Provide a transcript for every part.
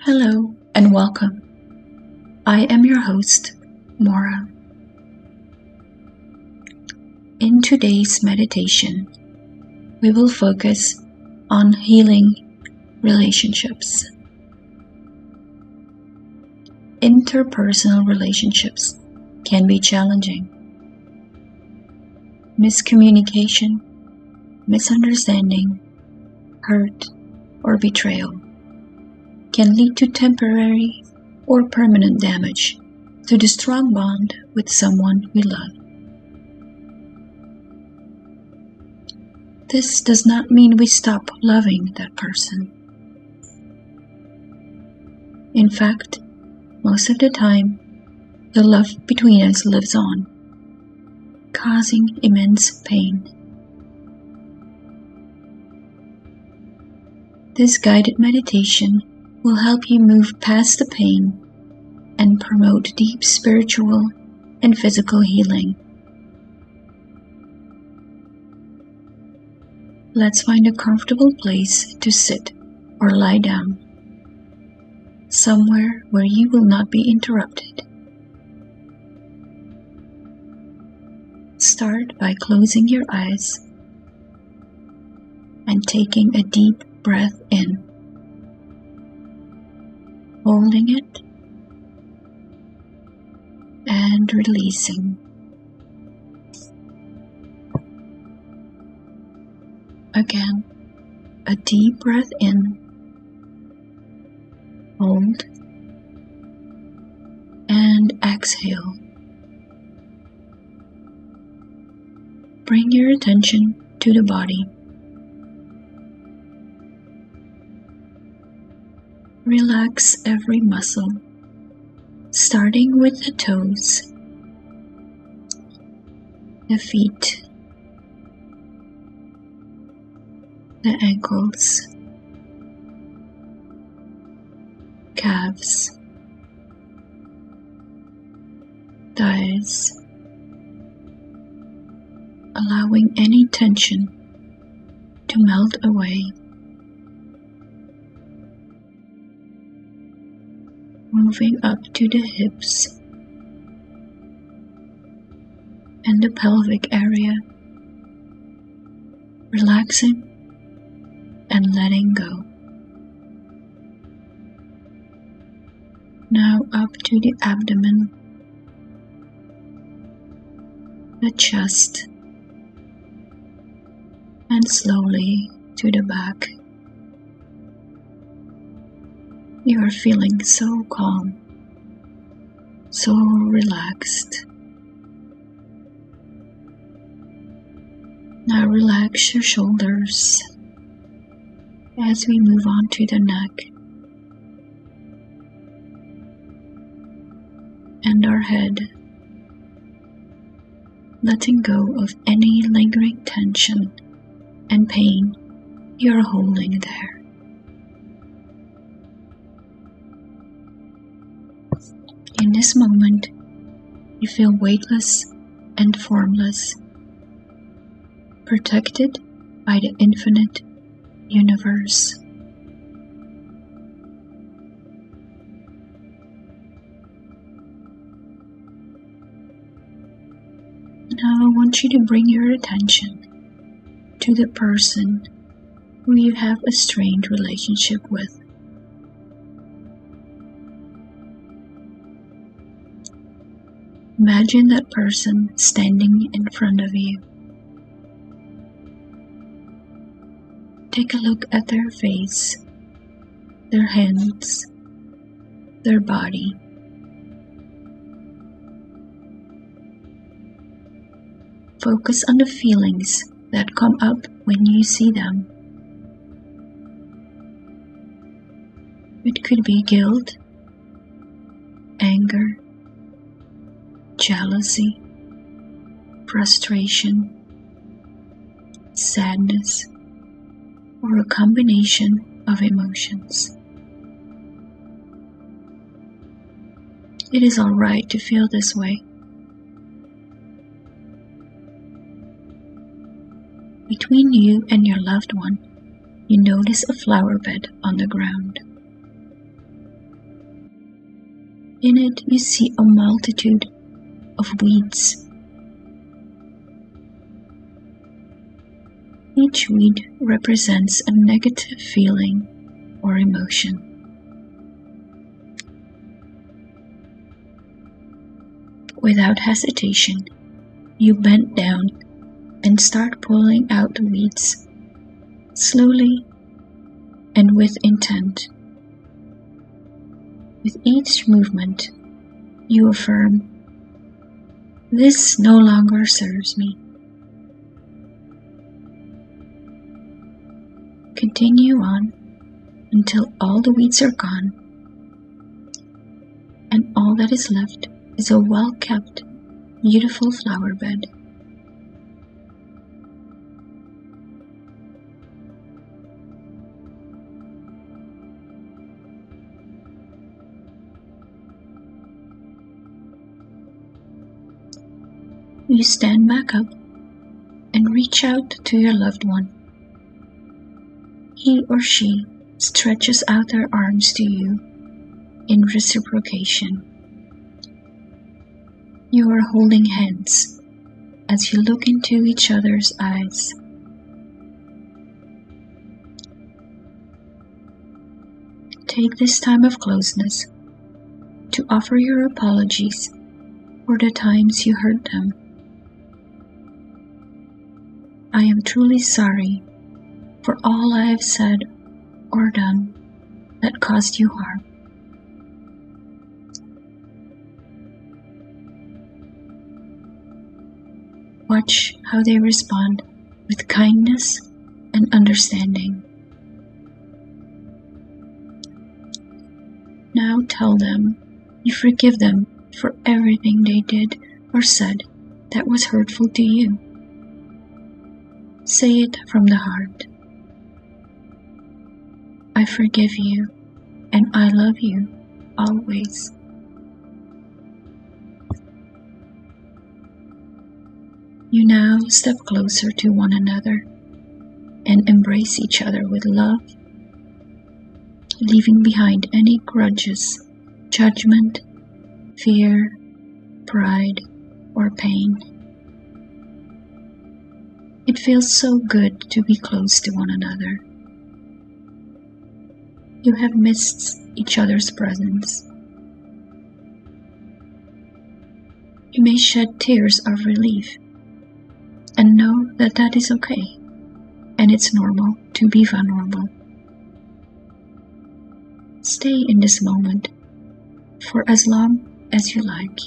Hello and welcome. I am your host, Mora. In today's meditation, we will focus on healing relationships. Interpersonal relationships can be challenging. Miscommunication, misunderstanding, hurt, or betrayal can lead to temporary or permanent damage to the strong bond with someone we love. This does not mean we stop loving that person. In fact, most of the time, the love between us lives on, causing immense pain. This guided meditation will help you move past the pain and promote deep spiritual and physical healing. Let's find a comfortable place to sit or lie down, somewhere where you will not be interrupted. Start by closing your eyes and taking a deep breath in, holding it and releasing. Again, a deep breath in, hold, and exhale. Bring your attention to the body. Relax every muscle, starting with the toes, the feet, the ankles, calves, thighs, allowing any tension to melt away. Moving up to the hips and the pelvic area, relaxing and letting go. Now up to the abdomen, the chest, and slowly to the back. You are feeling so calm, so relaxed. Now relax your shoulders as we move on to the neck and our head, letting go of any lingering tension and pain you're holding there. In this moment, you feel weightless and formless, protected by the infinite universe. Now I want you to bring your attention to the person who you have a strained relationship with. Imagine that person standing in front of you. Take a look at their face, their hands, their body. Focus on the feelings that come up when you see them. It could be guilt, anger, jealousy, frustration, sadness, or a combination of emotions. It is all right to feel this way. Between you and your loved one, you notice a flower bed on the ground. In it, you see a multitude of weeds. Each weed represents a negative feeling or emotion. Without hesitation, you bend down and start pulling out the weeds, slowly and with intent. With each movement, you affirm, "This no longer serves me." Continue on until all the weeds are gone, and all that is left is a well-kept, beautiful flower bed. You stand back up and reach out to your loved one. He or she stretches out their arms to you in reciprocation. You are holding hands as you look into each other's eyes. Take this time of closeness to offer your apologies for the times you hurt them. I am truly sorry for all I have said or done that caused you harm. Watch how they respond with kindness and understanding. Now tell them you forgive them for everything they did or said that was hurtful to you. Say it from the heart. I forgive you and I love you always. You now step closer to one another and embrace each other with love, leaving behind any grudges, judgment, fear, pride, or pain. It feels so good to be close to one another. You have missed each other's presence. You may shed tears of relief and know that that is okay, and it's normal to be vulnerable. Stay in this moment for as long as you like.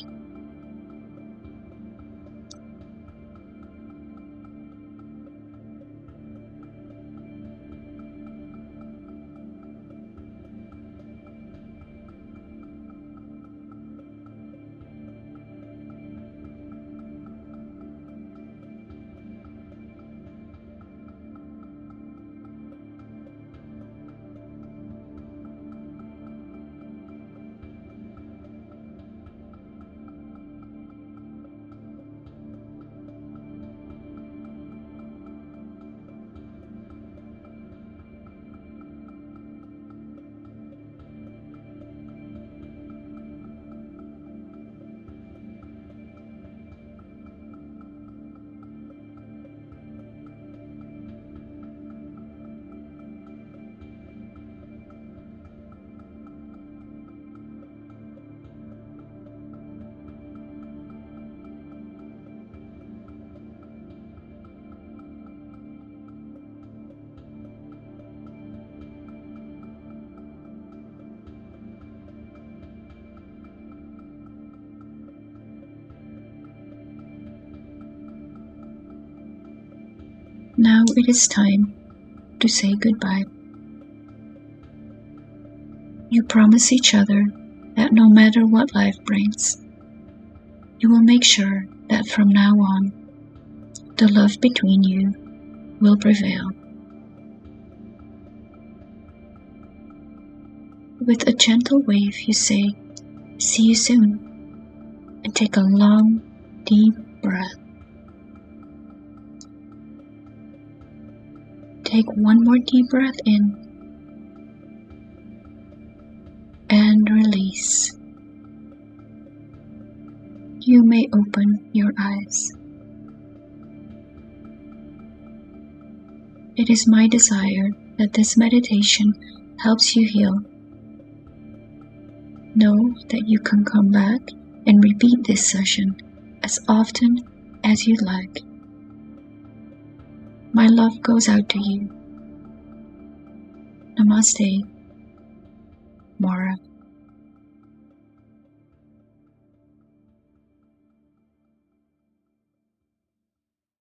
Now it is time to say goodbye. You promise each other that no matter what life brings, you will make sure that from now on, the love between you will prevail. With a gentle wave, you say, "See you soon," and take a long, deep breath. Take one more deep breath in and release. you may open your eyes. It is my desire that this meditation helps you heal. Know that you can come back and repeat this session as often as you'd like. My love goes out to you. Namaste, Mora.